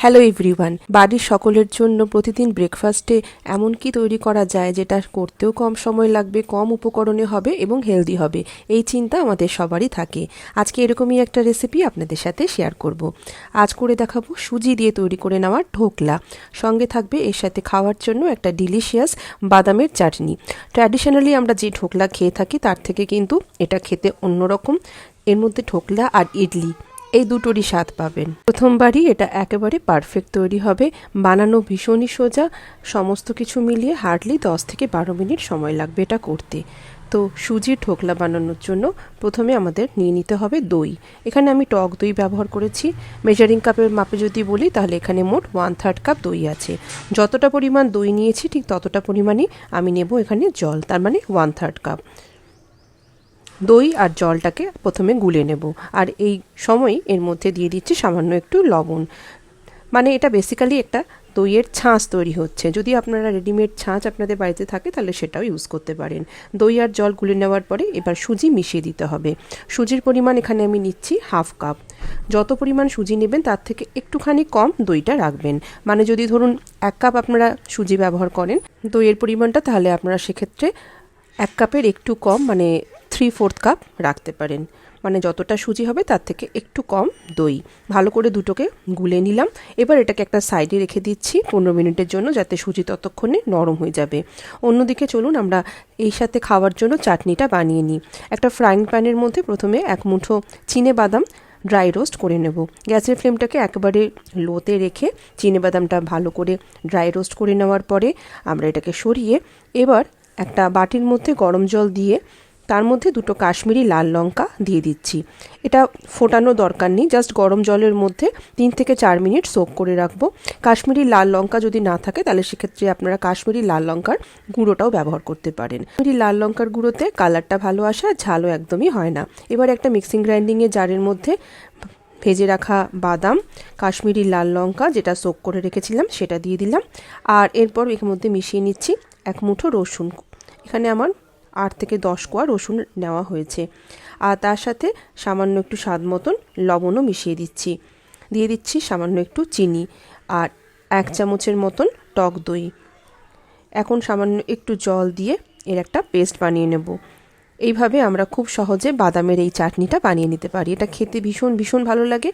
Hello everyone, বাড়ির সকলের জন্য প্রতিদিন ব্রেকফাস্টে এমন কি তৈরি করা যায় যেটা করতেও কম সময় লাগবে, কম উপকরণে হবে এবং হেলদি হবে, এই চিন্তা আমাদের সবারই থাকে। আজকে এরকমই একটা রেসিপি আপনাদের সাথে শেয়ার করব। আজ করে দেখাবো সুজি দিয়ে তৈরি করে নেওয়া ঢোকলা। সঙ্গে থাকবে এর সাথে খাওয়ার জন্য একটা ডিলিশিয়াস বাদামের চাটনি। ট্র্যাডিশনালি আমরা যে ঢোকলা খেয়ে থাকি তার থেকে কিন্তু এটা খেতে অন্যরকম। এর মধ্যে ঢোকলা আর ইডলি এই দুটোরই স্বাদ পাবেন। প্রথমবারই এটা একেবারে পারফেক্ট তৈরি হবে, বানানো ভীষণই সোজা। সমস্ত কিছু মিলিয়ে হার্ডলি 10 থেকে 12 মিনিট সময় লাগবে এটা করতে। তো সুজির ঢোকলা বানানোর জন্য প্রথমে আমাদের নিয়ে নিতে হবে দই। এখানে আমি টক দই ব্যবহার করেছি। মেজারিং কাপের মাপে যদি বলি তাহলে এখানে মোট 1/3 কাপ দই আছে। যতটা পরিমাণ দই নিয়েছি ঠিক ততটা পরিমাণই আমি নেব এখানে জল, তার মানে 1/3 কাপ। দই আর জলটাকে প্রথমে গুলে নেব, আর এই সময় এর মধ্যে দিয়ে দিচ্ছি সামান্য একটু লবণ। মানে এটা বেসিক্যালি একটা দইয়ের ছাঁচ তৈরি হচ্ছে। যদি আপনারা রেডিমেড ছাঁচ আপনাদের বাড়িতে থাকে তাহলে সেটাও ইউজ করতে পারেন। দই আর জল গুলে নেওয়ার পরে এবার সুজি মিশিয়ে দিতে হবে। সুজির পরিমাণ এখানে আমি নিচ্ছি 1/2 কাপ। যত পরিমাণ সুজি নেবেন তার থেকে একটুখানি কম দইটা রাখবেন। মানে যদি ধরুন 1 কাপ আপনারা সুজি ব্যবহার করেন দইয়ের পরিমাণটা, তাহলে আপনারা সেক্ষেত্রে 1 কাপের একটু কম মানে 3/4 কাপ রাখতে পারেন। মানে যতটা সুজি হবে তার থেকে একটু কম দই। ভালো করে দুটোকে গুলে নিলাম। এবার এটাকে একটা সাইডে রেখে দিচ্ছি 15 মিনিটের জন্য, যাতে সুজি ততক্ষণে নরম হয়ে যাবে। অন্যদিকে চলুন আমরা এই সাথে খাওয়ার জন্য চাটনিটা বানিয়ে নিই। একটা ফ্রাইং প্যানের মধ্যে প্রথমে 1 মুঠো চিনে বাদাম ড্রাই রোস্ট করে নেব। গ্যাসের ফ্লেমটাকে একেবারে লোতে রেখে চিনে বাদামটা ভালো করে ড্রাই রোস্ট করে নেওয়ার পরে আমরা এটাকে সরিয়ে এবার একটা বাটির মধ্যে গরম জল দিয়ে তার মধ্যে 2টো কাশ্মীরি লাল লঙ্কা দিয়ে দিচ্ছি। এটা ফোটানো দরকার নেই, জাস্ট গরম জলের মধ্যে 3 থেকে 4 মিনিট সোক করে রাখবো। কাশ্মীরি লাল লঙ্কা যদি না থাকে তাহলে সেক্ষেত্রে আপনারা কাশ্মীরি লাল লঙ্কার গুঁড়োটাও ব্যবহার করতে পারেন। কাশ্মীরি লাল লঙ্কার গুঁড়োতে কালারটা ভালো আসে, ঝালও একদমই হয় না। এবার একটা মিক্সিং গ্রাইন্ডিংয়ের জারের মধ্যে ভেজে রাখা বাদাম, কাশ্মীরি লাল লঙ্কা যেটা সোক করে রেখেছিলাম সেটা দিয়ে দিলাম। আর এরপর এর মধ্যে মিশিয়ে নিচ্ছি 1 মুঠো রসুন। এখানে আমার 8 থেকে 10 কোয়া রসুন নেওয়া হয়েছে। আর তার সাথে সামান্য একটু স্বাদ মতন লবণও মিশিয়ে দিচ্ছি। দিয়ে দিচ্ছি সামান্য একটু চিনি আর 1 চামচের মতন টক দই। এখন সামান্য একটু জল দিয়ে এর একটা পেস্ট বানিয়ে নেব। এইভাবে আমরা খুব সহজে বাদামের এই চাটনিটা বানিয়ে নিতে পারি। এটা খেতে ভীষণ ভীষণ ভালো লাগে,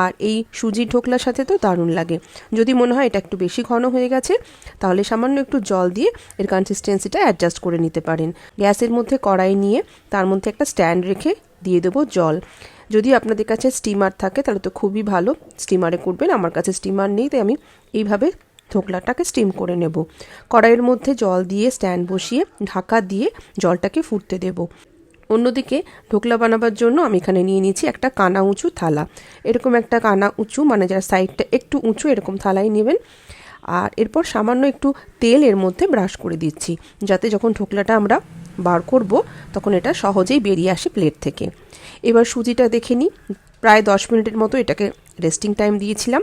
আর এই সুজির ঢোকলার সাথে তো দারুণ লাগে। যদি মনে হয় এটা একটু বেশি ঘন হয়ে গেছে তাহলে সামান্য একটু জল দিয়ে এর কনসিস্টেন্সিটা অ্যাডজাস্ট করে নিতে পারেন। গ্যাসের মধ্যে কড়াই নিয়ে তার মধ্যে একটা স্ট্যান্ড রেখে দিয়ে দেবো জল। যদি আপনাদের কাছে স্টিমার থাকে তাহলে তো খুবই ভালো, স্টিমারে করবেন। আমার কাছে স্টিমার নেই, তাই আমি এইভাবে ঢোকলাটাকে স্টিম করে নেব। কড়াইয়ের মধ্যে জল দিয়ে স্ট্যান্ড বসিয়ে ঢাকা দিয়ে জলটাকে ফুটতে দেব। অন্যদিকে ঢোকলা বানাবার জন্য আমি এখানে নিয়ে নিয়েছি একটা কানা উঁচু থালা। এরকম একটা কানা উঁচু মানে যার সাইডটা একটু উঁচু এরকম থালাই নেবেন। আর এরপর সামান্য একটু তেল এর মধ্যে ব্রাশ করে দিচ্ছি, যাতে যখন ঢোকলাটা আমরা বার করব তখন এটা সহজেই বেরিয়ে আসে প্লেট থেকে। এবার সুজিটা দেখে নিই, প্রায় 10 মিনিটের মতো এটাকে রেস্টিং টাইম দিয়েছিলাম।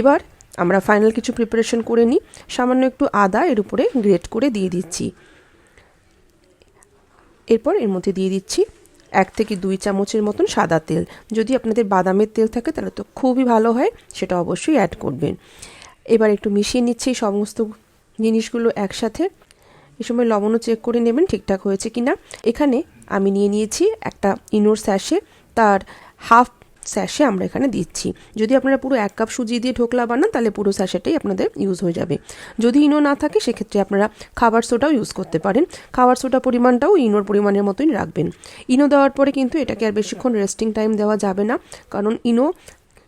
এবার আমরা ফাইনাল কিছু প্রিপারেশন করে নিই। সামান্য একটু আদা এর উপরে গ্রেট করে দিয়ে দিচ্ছি। এরপর এর মধ্যে দিয়ে দিচ্ছি 1 থেকে 2 চামচের মতন সাদা তেল। যদি আপনাদের বাদামের তেল থাকে তাহলে তো খুবই ভালো হয়, সেটা অবশ্যই অ্যাড করবেন। এবার একটু মিশিয়ে নিচ্ছি সমস্ত জিনিসগুলো একসাথে। এই সময় লবণও চেক করে নেবেন ঠিকঠাক হয়েছে কিনা। এখানে আমি নিয়ে নিয়েছি একটা ইনোর স্যাশে, তার হাফ স্যাশে আমরা এখানে দিচ্ছি। যদি আপনারা পুরো 1 কাপ সুজি দিয়ে ঢোকলা বানান তাহলে পুরো স্যাশেটাই আপনাদের ইউজ হয়ে যাবে। যদি ইনো না থাকে সেক্ষেত্রে আপনারা খাবার সোডাও ইউজ করতে পারেন। খাবার সোডা পরিমাণটাও ইনোর পরিমাণের মতোই রাখবেন। ইনো দেওয়ার পরে কিন্তু এটাকে আর বেশিক্ষণ রেস্টিং টাইম দেওয়া যাবে না, কারণ ইনো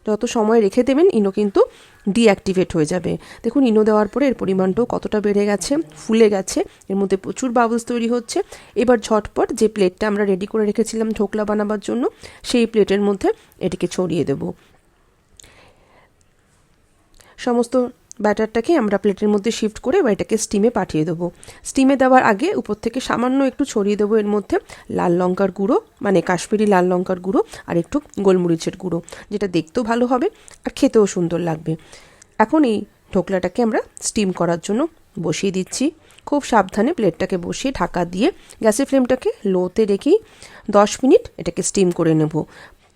যত সময় রেখে দেবেন ইনো কিন্তু ডিঅ্যাক্টিভেট হয়ে যাবে। দেখুন ইনো দেওয়ার পরে এর পরিমাণটাও কতটা বেড়ে গেছে, ফুলে গেছে, এর মধ্যে প্রচুর বাবলস তৈরি হচ্ছে। এবার ঝটপট যে প্লেটটা আমরা রেডি করে রেখেছিলাম ঢোকলা বানাবার জন্য সেই প্লেটের মধ্যে এটিকে ছড়িয়ে দেব। সমস্ত ব্যাটারটাকে আমরা প্লেটের মধ্যে শিফট করে এবার এটাকে স্টিমে পাঠিয়ে দেবো। স্টিমে দেওয়ার আগে উপর থেকে সামান্য একটু ছড়িয়ে দেবো এর মধ্যে লাল লঙ্কার গুঁড়ো, মানে কাশ্মীরি লাল লঙ্কার গুঁড়ো, আর একটু গোলমরিচের গুঁড়ো, যেটা দেখতেও ভালো হবে আর খেতেও সুন্দর লাগবে। এখন এই ঢোকলাটাকে আমরা স্টিম করার জন্য বসিয়ে দিচ্ছি। খুব সাবধানে প্লেটটাকে বসিয়ে ঢাকা দিয়ে গ্যাসের ফ্লেমটাকে লোতে রেখেই 10 মিনিট এটাকে স্টিম করে নেব।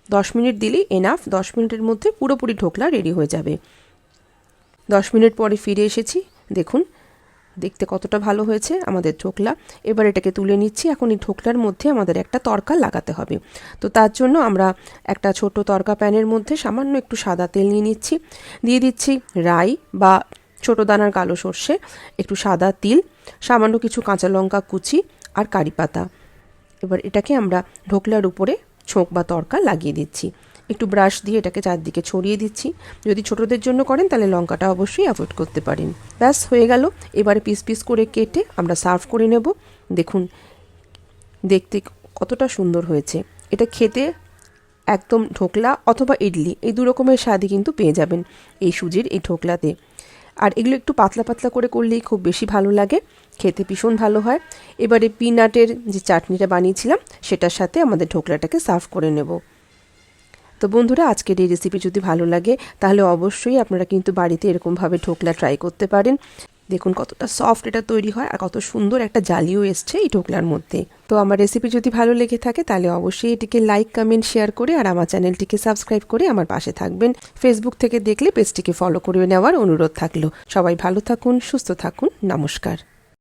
10 মিনিট দিলেই এনাফ। 10 মিনিটের মধ্যে পুরোপুরি ঢোকলা রেডি হয়ে যাবে। 10 মিনিট পরে ফিরে এসেছি। দেখুন দেখতে কতটা ভালো হয়েছে আমাদের ঢোকলা। এবার এটাকে তুলে নিচ্ছি। এখন এই ঢোকলার মধ্যে আমাদের একটা তড়কা লাগাতে হবে। তো তার জন্য আমরা একটা ছোট তড়কা প্যানের মধ্যে সামান্য একটু সাদা তেল নিয়ে নিচ্ছি, দিয়ে দিচ্ছি রাই বা ছোট দানার কালো সর্ষে, একটু সাদা তিল, সামান্য কিছু কাঁচা লঙ্কা কুচি আর কারি পাতা। এবার এটাকে আমরা ঢোকলার উপরে ছোঁক বা তড়কা লাগিয়ে দিচ্ছি। একটু ব্রাশ দিয়ে এটাকে চারদিকে ছড়িয়ে দিচ্ছি। যদি ছোটদের জন্য করেন তাহলে লঙ্কাটা অবশ্যই অ্যাভয়েড করতে পারেন। ব্যাস হয়ে গেল। এবারে পিস পিস করে কেটে আমরা সার্ভ করে নেব। দেখুন দেখতে কতটা সুন্দর হয়েছে। এটা খেতে একদম ঢোকলা অথবা ইডলি এই 2 রকমের স্বাদই কিন্তু পেয়ে যাবেন এই সুজির এই ঢোকলাতে। আর এগুলো একটু পাতলা পাতলা করে করলেই খুব বেশি ভালো লাগে, খেতে ভীষণ ভালো হয়। এবারে পিনাটের যে চাটনিটা বানিয়েছিলাম সেটার সাথে আমাদের ঢোকলাটাকে সার্ভ করে নেব। তো বন্ধুরা, আজকের এই রেসিপি যদি ভালো লাগে তাহলে অবশ্যই আপনারা কিন্তু বাড়িতে এরকমভাবে ঢোকলা ট্রাই করতে পারেন। দেখুন কতটা সফট এটা তৈরি হয় আর কত সুন্দর একটা জালিও এসছে এই ঢোকলার মধ্যে। তো আমার রেসিপি যদি ভালো লেগে থাকে তাহলে অবশ্যই এটিকে লাইক, কমেন্ট, শেয়ার করে আর আমার চ্যানেলটিকে সাবস্ক্রাইব করে আমার পাশে থাকবেন। ফেসবুক থেকে দেখলে পেজটিকে ফলো করে নেওয়ার অনুরোধ থাকলো। সবাই ভালো থাকুন, সুস্থ থাকুন, নমস্কার।